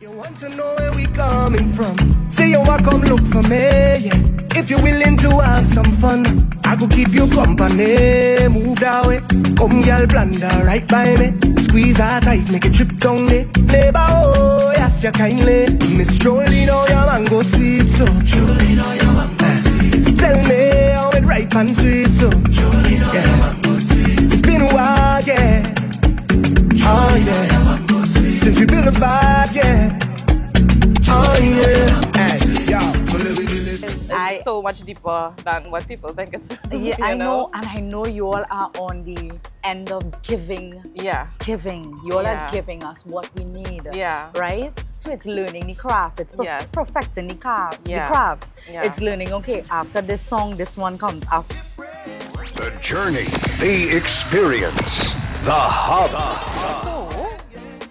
You want to know where we coming from? Say you want come look for me, yeah. If you're willing to have some fun, I could keep you company. Move that way, come girl, blunder right by me. Squeeze that tight, make it trip down me. Neighbor, oh, yes, you kindly. Miss Jolene, oh, your mango sweet, so Jolene, oh, your mango sweet. Tell me how it ripe and sweet, so Jolene, oh, your mango sweet. It's been a while, yeah. Oh, yeah. Since we built a vibe, yeah. Oh, yeah. Hey, yo. It's so much deeper than what people think it is. Yeah, I know, and I know you all are on the end of giving. Yeah. Giving. You all are giving us what we need. Yeah. Right? So it's learning the craft. It's perfecting the craft. Yeah. The craft. Yeah. It's learning, okay, after this song, this one comes after. The journey, the experience, the hub.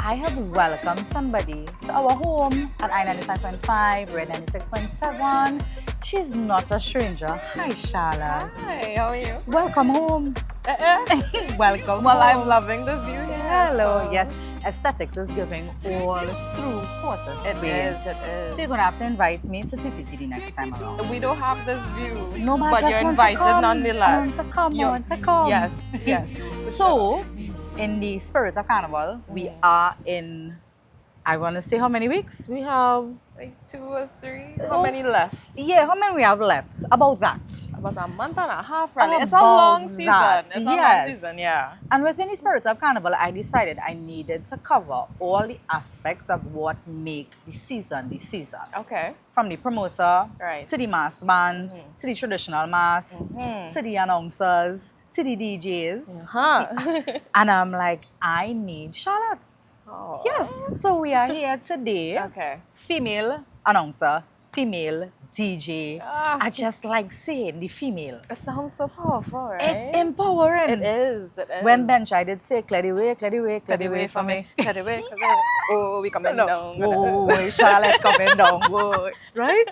I have welcomed somebody to our home at I-95.5, Red 96.7. She's not a stranger. Hi, Charlotte. Hi, how are you? Welcome home. Welcome Well, home. I'm loving the view here. Hello, so- yes. Aesthetics is giving all through quarters. It is. So you're going to have to invite me to TTT next time around. We don't have this view, No, but I but just you're want invited to come. nonetheless. I want to come. I want to come. Yes, yes. So, in the spirit of carnival, we are in, I want to say how many weeks? We have, Like 2 or 3. How many left? yeah, how many we have left? About that. About a month and a half, really. It's a long season. that, It's a yes. long season, yeah. And within the spirit of carnival, I decided I needed to cover all the aspects of what make the season the season. Okay. From the promoter, Right. to the mass bands, to the traditional mass, to the announcers, to the DJs. Huh. And I'm like, I need Charlotte. Oh. Yes. So we are here today. Okay. Female announcer, female DJ. Ah. I just like saying the female. It sounds so powerful, right? It's empowering. It is. It is. When bench, I did say, clear the way, clear the way, clear the way for me. Clear the way. Oh, we coming down. Whoa, Charlotte coming down. Whoa. Right?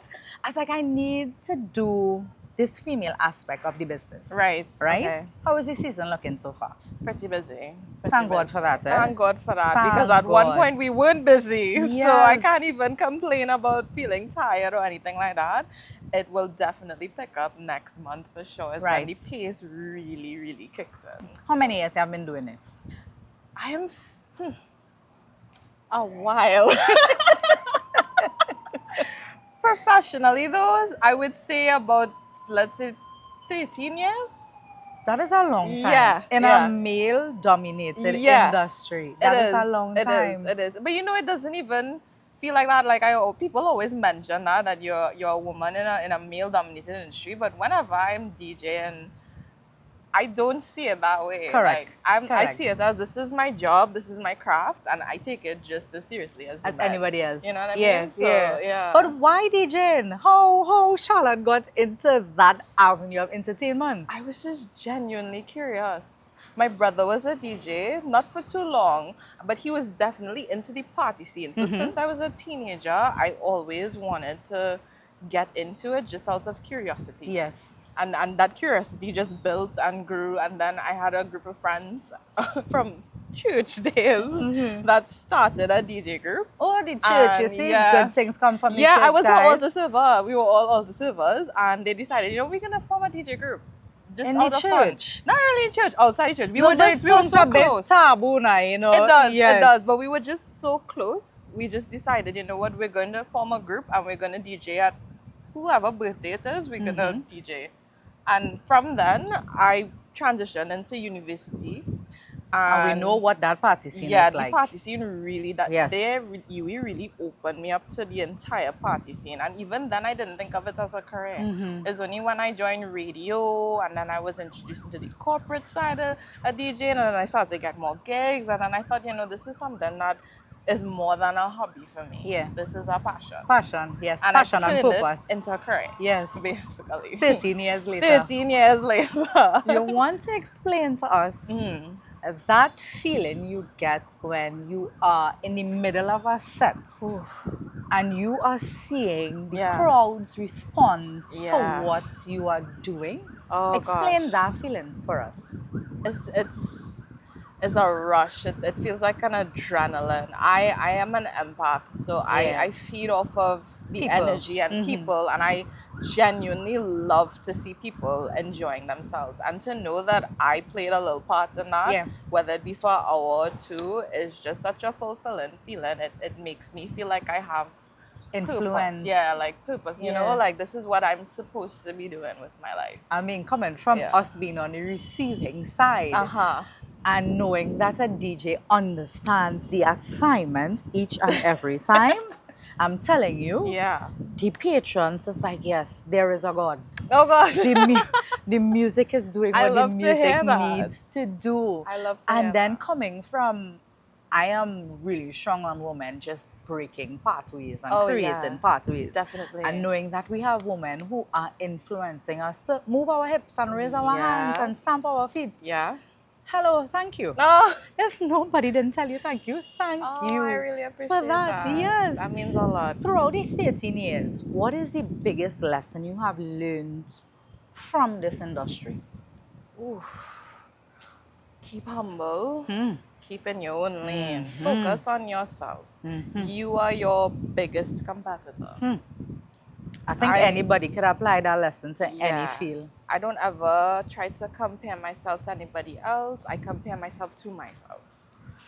I was like, I need to do this female aspect of the business. Right. Right? Okay. How is the season looking so far? Pretty busy. Thank God for that, eh? Thank God for that. Thank because at one God. point we weren't busy. So I Yes. can't even complain about feeling tired or anything like that. It will definitely pick up next month for sure. It's when Right. the pace really, really kicks in. How many years have you been doing this? I am a while. Professionally though, I would say about, let's say, 13 years. That is a long time. Yeah, In yeah. a male-dominated Yeah. industry. That is a long time. It is. But you know, it doesn't even feel like that. Like people always mention that you're a woman in a male-dominated industry. But whenever I'm DJing, I don't see it that way. Correct. Like, I Correct. see it as this is my job, this is my craft, and I take it just as seriously as, As the men. anybody else. You know what I yeah, mean? So, yeah. yeah. But why DJing? How Charlotte got into that avenue of entertainment? I was just genuinely curious. My brother was a DJ, not for too long, but he was definitely into the party scene. So since I was a teenager, I always wanted to get into it just out of curiosity. Yes. And that curiosity just built and grew. And then I had a group of friends from church days that started a DJ group. Oh, the church, you And, see, yeah. good things come from the Yeah, church, I was an guys. altar server. We were all altar servers, and they decided, we're gonna form a DJ group. Just In out the of fun. church? Not really in church, outside church. We No, were but just it we were sounds so a bit close. taboo now, you know. It does, Yes. it does. But we were just so close. We just decided, you know what, we're going to form a group and we're going to DJ at whoever birthday it is, we're going to DJ. And from then, I transitioned into university. And we know what that party scene Yeah, is like. the party scene really, Yes. you really opened me up to the entire party scene. And even then, I didn't think of it as a career. It's only when I joined radio, and then I was introduced into the corporate side of DJing, and then I started to get more gigs. And then I thought, you know, this is something that is more than a hobby for me. Yeah. This is a passion. Passion, yes. And Passion I and turned it purpose. into a career. Yes. Basically. 13 years later. 13 years later. You want to explain to us that feeling you get when you are in the middle of a set and you are seeing the Yeah. crowd's response Yeah. to what you are doing? Oh, Explain gosh. that feeling for us. It's is a rush. It feels like an adrenaline. I am an empath, so Yeah. I feed off of the People. energy and people, and I genuinely love to see people enjoying themselves. And to know that I played a little part in that, Yeah. whether it be for an hour or two, is just such a fulfilling feeling. It makes me feel like I have purpose. Influence. Yeah, like purpose. You Yeah. know, like this is what I'm supposed to be doing with my life. I mean, coming from Yeah. us being on the receiving side Uh-huh. and knowing that a DJ understands the assignment each and every time, I'm telling you, Yeah. the patrons is like, yes, there is a God. Oh gosh. The music is doing I what the love to music hear that. needs to do. I love to hear And then that. coming from, I am really strong on women just breaking pathways and Oh, creating yeah. pathways. Definitely. And knowing that we have women who are influencing us to move our hips and raise our hands Yeah. and stamp our feet. Yeah. Hello, thank you. Oh, If nobody didn't tell you thank you, thank you I really appreciate for that. Yes. That means a lot. Throughout the 13 years, what is the biggest lesson you have learned from this industry? Ooh. Keep humble. Keep in your own lane. Mm-hmm. Focus on yourself. You are your biggest competitor. I think anybody could apply that lesson to any field. I don't ever try to compare myself to anybody else. I compare myself to myself.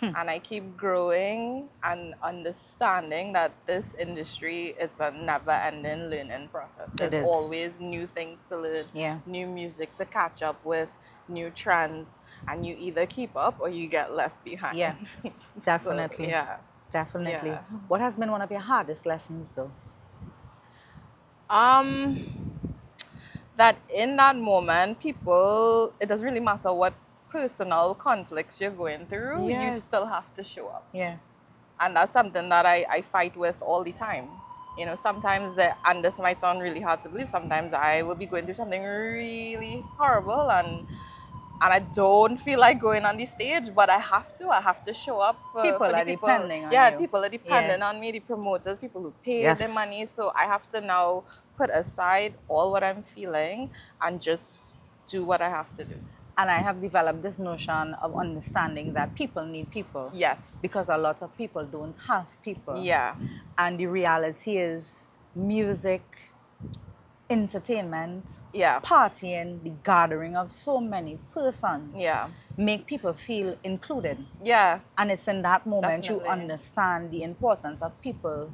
And I keep growing and understanding that this industry, it's a never-ending learning process. There's is. always new things to learn, Yeah. new music to catch up with, new trends, and you either keep up or you get left behind. Yeah, definitely. So, yeah. Definitely. Yeah. What has been one of your hardest lessons though? That in that moment, people, it doesn't really matter what personal conflicts you're going through, you Yes. still have to show up. Yeah. And that's something that I fight with all the time. You know, sometimes, and this might sound really hard to believe, sometimes I will be going through something really horrible and I don't feel like going on the stage, but I have to show up for People the are people. depending on yeah, you. people are depending on me, the promoters, people who pay Yes. the money. So I have to now put aside all what I'm feeling and just do what I have to do. And I have developed this notion of understanding that people need people. Yes. Because a lot of people don't have people. Yeah. And the reality is music, entertainment, Yeah. partying, the gathering of so many persons Yeah. make people feel included. Yeah. And it's in that moment you Definitely. understand the importance of people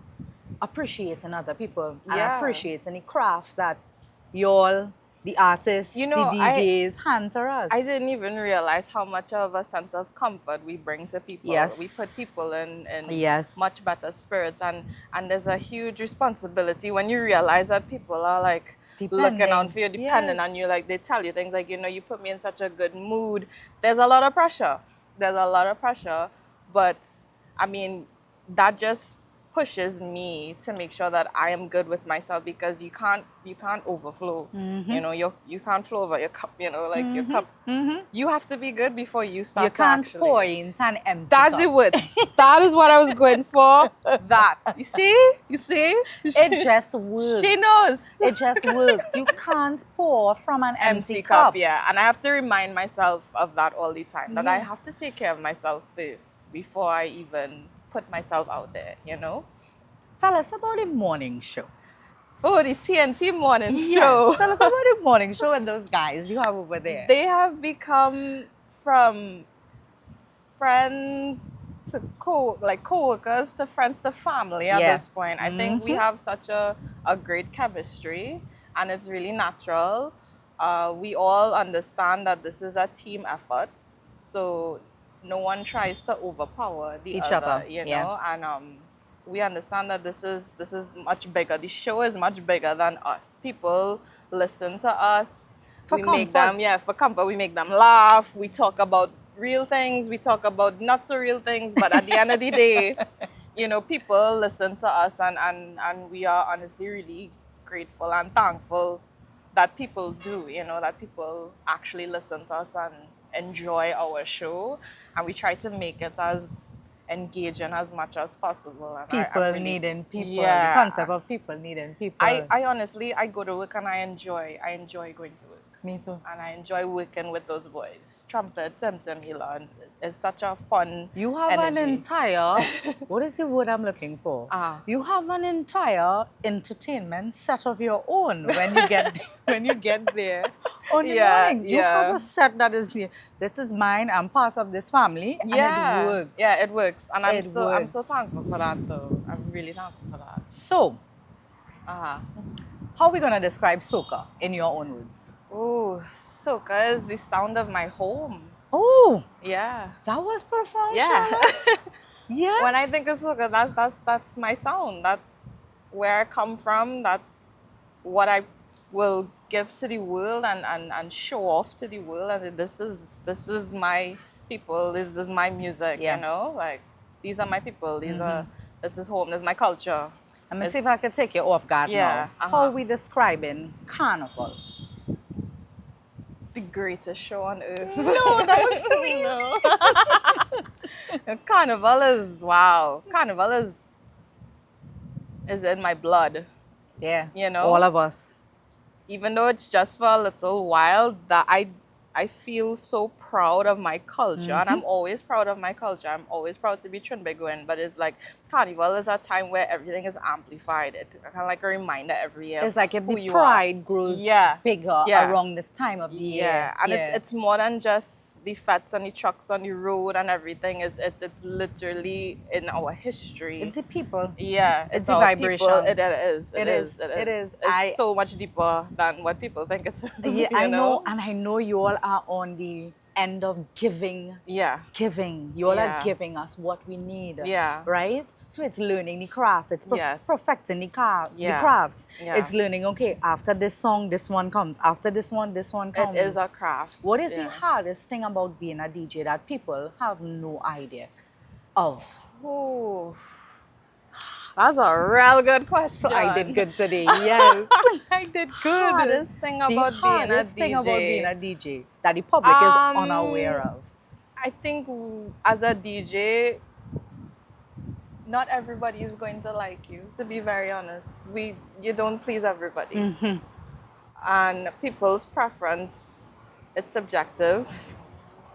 appreciating other people and Yeah. appreciating the craft that y'all, the artists, You know, the DJs hand to us. I didn't even realize how much of a sense of comfort we bring to people. Yes. We put people in Yes. much better spirits, and there's a huge responsibility when you realize that people are like looking out for you, depending Yes. on you. Like they tell you things like, you know, you put me in such a good mood. There's a lot of pressure. But I mean, that just pushes me to make sure that I am good with myself, because you can't overflow. You know, you can't flow over your cup, you know, like your cup. You have to be good before you start You to can't actually pour into an empty That's cup. the word. That is what I was going for. That. You see? It just works. She knows. It just works. You can't pour from an empty cup. cup. Yeah. And I have to remind myself of that all the time. That I Yeah. have to take care of myself first before I even put myself out there, you know? Tell us about the morning show. Oh, the TNT morning Yes. show. Tell us about the morning show and those guys you have over there. They have become from friends to co-workers to friends to family at Yeah. this point. I think we have such a great chemistry, and it's really natural. We all understand that this is a team effort, so no one tries to overpower the Each other, other, you yeah. know. And we understand that this is much bigger. The show is much bigger than us. People listen to us. For we make comfort. them, for comfort. We make them laugh. We talk about real things. We talk about not so real things. But at the end of the day, you know, people listen to us, and we are honestly really grateful and thankful that people do, you know, that people actually listen to us and enjoy our show. And we try to make it as engaging as much as possible. And People I'm really, needing people. Yeah. The concept of people needing people. I honestly, I go to work and I enjoy going to work. Me too. And I enjoy working with those boys. Trumpet, Tim, Elon. It's such a fun You have an energy. entire, what is the word I'm looking for? You have an entire entertainment set of your own when you get when you get there on the mornings. You have a set that is here. This is mine. I'm part of this family, and it works. Yeah, it works. And I'm It so works. thankful for that though. I'm really thankful for that. So, how are we gonna describe soca in your own words? Oh, soca is the sound of my home. Oh, Yeah. that was profound. Yeah. Charlotte. Yes. When I think of soca, that's my sound. That's where I come from. That's what I will give to the world and show off to the world. And this is my people. This is my music. Yeah. You know, like these are my people. This is home. This is my culture. Let me see if I can take you off guard Yeah, now. How are we describing carnival? The greatest show on earth. No, that was too easy. Carnival is wow. Carnival is in my blood. Yeah. You know? All of us. Even though it's just for a little while, that I feel so proud of my culture, and I'm always proud of my culture. I'm always proud to be Trinbagoan, but it's like Carnival is a time where everything is amplified. It's kind of like a reminder every year. It's like if who the you pride grows bigger Yeah. around this time of the year. Yeah, and it's more than just the fats and the trucks on the road and everything. It's literally in our history. It's the people. Yeah, It's the our vibration. people. It is. It is. It's so much deeper than what people think it is. Yeah, you I know, and I know you all are on the end of giving. Yeah. Giving. You all are Yeah. giving us what we need. Yeah. Right? So it's learning the craft. It's Yes. perfecting the Yeah. craft. Yeah. It's learning, okay, after this song, this one comes. After this one comes. It is a craft. What is the Yeah. hardest thing about being a DJ that people have no idea of? Ooh. That's a real good question. So I did good today. Yes. I did good. Hardest thing about The being a hardest thing about DJ. being a DJ that the public is unaware of. I think as a DJ, not everybody is going to like you. To be very honest, you don't please everybody, and people's preference, it's subjective.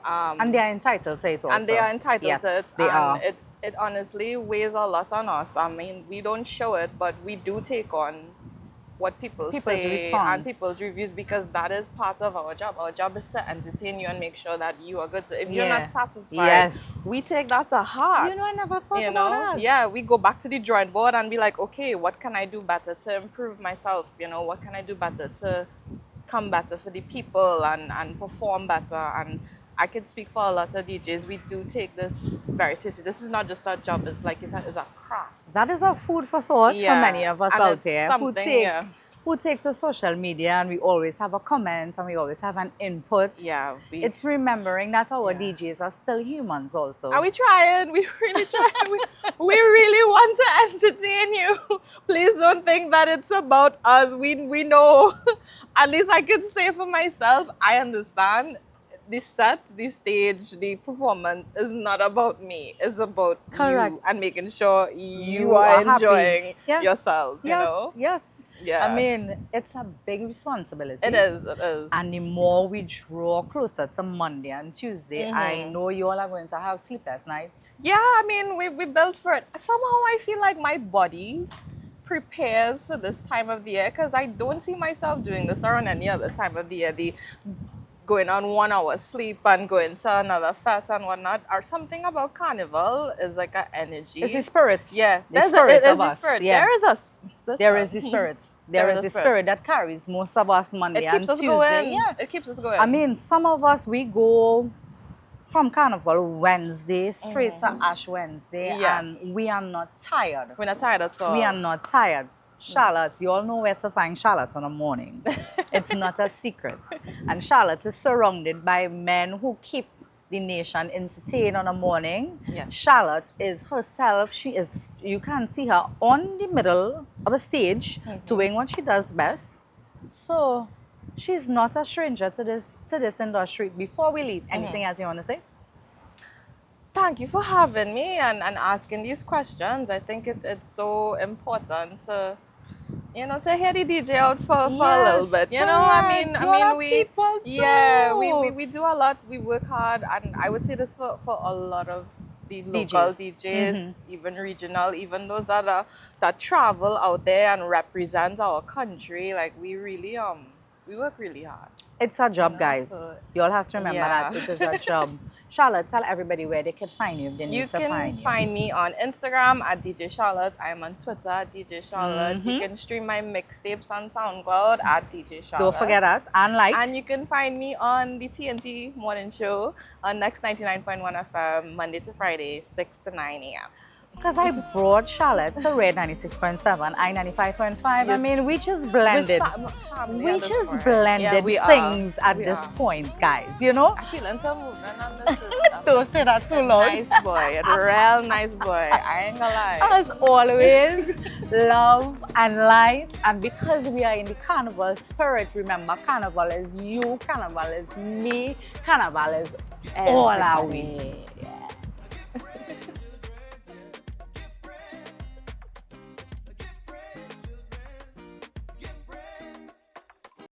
And they are entitled to it also. And they are entitled yes, to it. they are. It honestly weighs a lot on us. I mean, we don't show it, but we do take on what people's say response. and people's reviews, because that is part of our job. Our job is to entertain you and make sure that you are good. So if you're not satisfied, we take that to heart. You know, I never thought about that. Yeah, we go back to the drawing board and be like, okay, what can I do better to improve myself? You know, what can I do better to come better for the people and perform better? And I can speak for a lot of DJs. We do take this very seriously. This is not just a job. It's like you said, it's a craft. That is a food for thought for many of us And out it's here who take to social media, and we always have a comment and we always have an input. Yeah. It's remembering that our DJs are still humans also. Are we trying? We really trying. we really want to entertain you. Please don't think that it's about us. We know. At least I can say for myself, I understand. The set, the stage, the performance is not about me. It's about you and making sure you are enjoying yourselves, you know? Yes. Yeah. I mean, it's a big responsibility. It is. And the more we draw closer to Monday and Tuesday, I know you all are going to have sleepless nights. Yeah, I mean, we built for it. Somehow I feel like my body prepares for this time of the year, because I don't see myself doing this around any other time of the year. The going on 1 hour sleep and going to another fete and whatnot, or something about carnival is like an energy. It's the spirit. Yeah, the spirit of the us. spirit. Yeah. There is the spirit. There is the spirit that carries most of us Monday and Tuesday. Yeah, it keeps us going. I mean, some of us, we go from Carnival Wednesday straight to Ash Wednesday, and we are not tired. We're not tired at all. We are not tired. Charlotte, you all know where to find Charlotte on a morning. It's not a secret. And Charlotte is surrounded by men who keep the nation entertained on a morning. Yes. Charlotte is herself. You can see her on the middle of a stage doing what she does best. So she's not a stranger to this industry. Before we leave, anything else you want to say? Thank you for having me and asking these questions. I think it's so important to you know, to hear the DJ out for a little bit. You know, I mean, we do a lot. We work hard, and I would say this for a lot of the local DJs, even regional, even those that travel out there and represent our country. Like we really we work really hard. It's a job, guys. So, you all have to remember that it is a job. Charlotte, tell everybody where they can find you if they need to find you. You can find me on Instagram at DJ Charlotte. I'm on Twitter at DJ Charlotte. You can stream my mixtapes on SoundCloud at DJ Charlotte. Don't forget us. And you can find me on the TNT Morning Show on Next 99.1 FM, Monday to Friday, 6 to 9 a.m. Because I brought Charlotte to Red 96.7, I 95.5. Yes. I mean, we just blended. We just blended things at this point, guys. You know? I feel into movement on this. Don't say that too loud. Nice boy. A real nice boy. I ain't gonna lie. As always, love and light. And because we are in the carnival spirit, remember, carnival is you, carnival is me, carnival is all our way. Yeah.